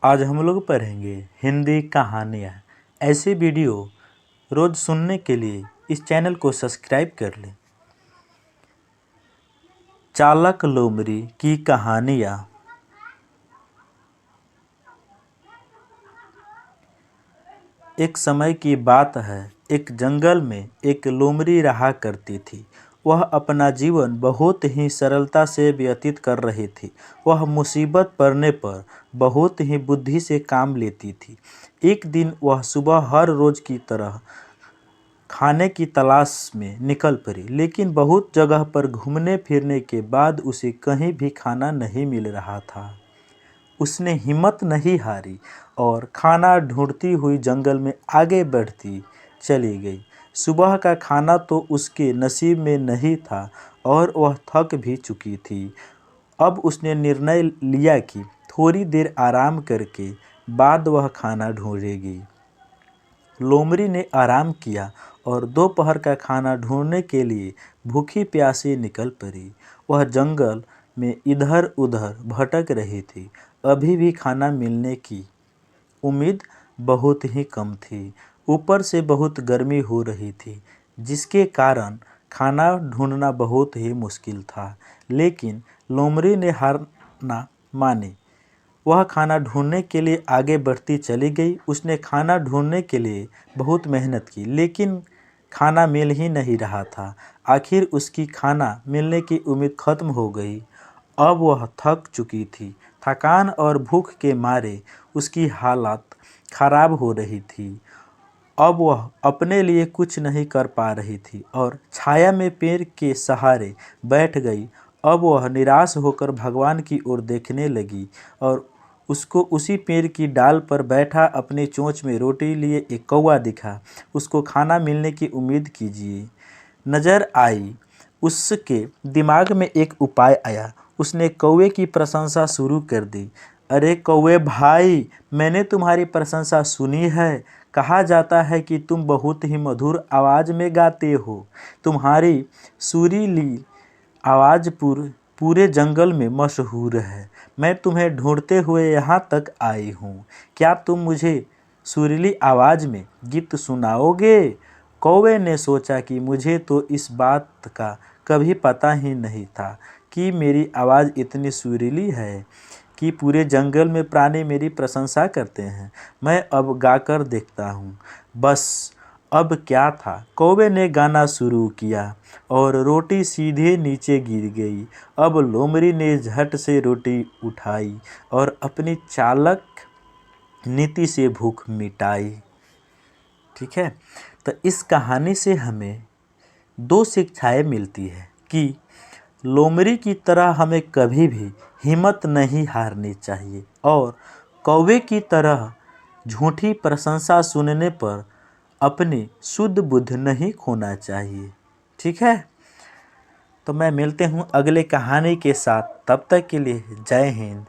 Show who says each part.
Speaker 1: आज हम लोग पढ़ेंगे हिंदी कहानियाँ। ऐसी वीडियो रोज़ सुनने के लिए इस चैनल को सब्सक्राइब कर लें। चालक लोमड़ी की कहानियाँ। एक समय की बात है, एक जंगल में एक लोमड़ी रहा करती थी। वह अपना जीवन बहुत ही सरलता से व्यतीत कर रही थी। वह मुसीबत पड़ने पर बहुत ही बुद्धि से काम लेती थी। एक दिन वह सुबह हर रोज़ की तरह खाने की तलाश में निकल पड़ी, लेकिन बहुत जगह पर घूमने फिरने के बाद उसे कहीं भी खाना नहीं मिल रहा था। उसने हिम्मत नहीं हारी और खाना ढूंढती हुई जंगल में आगे बढ़ती चली गई। सुबह का खाना तो उसके नसीब में नहीं था और वह थक भी चुकी थी। अब उसने निर्णय लिया कि थोड़ी देर आराम करके बाद वह खाना ढूंढेगी। लोमड़ी ने आराम किया और दोपहर का खाना ढूंढने के लिए भूखी प्यासी निकल पड़ी। वह जंगल में इधर उधर भटक रही थी। अभी भी खाना मिलने की उम्मीद बहुत ही कम थी। ऊपर से बहुत गर्मी हो रही थी, जिसके कारण खाना ढूंढना बहुत ही मुश्किल था। लेकिन लोमड़ी ने हार ना मानी। वह खाना ढूंढने के लिए आगे बढ़ती चली गई। उसने खाना ढूंढने के लिए बहुत मेहनत की, लेकिन खाना मिल ही नहीं रहा था। आखिर उसकी खाना मिलने की उम्मीद खत्म हो गई। अब वह थक चुकी थी। थकान और भूख के मारे उसकी हालत खराब हो रही थी। अब वह अपने लिए कुछ नहीं कर पा रही थी और छाया में पेड़ के सहारे बैठ गई। अब वह निराश होकर भगवान की ओर देखने लगी और उसको उसी पेड़ की डाल पर बैठा अपनी चोंच में रोटी लिए एक कौवा दिखा। उसको खाना मिलने की उम्मीद कीजिए नजर आई। उसके दिमाग में एक उपाय आया। उसने कौवे की प्रशंसा शुरू कर दी। अरे कौवे भाई, मैंने तुम्हारी प्रशंसा सुनी है। कहा जाता है कि तुम बहुत ही मधुर आवाज़ में गाते हो। तुम्हारी सुरीली आवाज़ पूरे जंगल में मशहूर है। मैं तुम्हें ढूंढते हुए यहाँ तक आई हूँ। क्या तुम मुझे सुरीली आवाज़ में गीत सुनाओगे? कौवे ने सोचा कि मुझे तो इस बात का कभी पता ही नहीं था कि मेरी आवाज़ इतनी सुरीली है कि पूरे जंगल में प्राणी मेरी प्रशंसा करते हैं। मैं अब गाकर देखता हूँ। बस अब क्या था, कौवे ने गाना शुरू किया और रोटी सीधे नीचे गिर गई। अब लोमड़ी ने झट से रोटी उठाई और अपनी चालक नीति से भूख मिटाई। ठीक है, तो इस कहानी से हमें दो शिक्षाएं मिलती है कि लोमड़ी की तरह हमें कभी भी हिम्मत नहीं हारनी चाहिए और कौवे की तरह झूठी प्रशंसा सुनने पर अपनी शुद्ध बुद्धि नहीं खोना चाहिए। ठीक है, तो मैं मिलते हूँ अगले कहानी के साथ। तब तक के लिए जय हिंद।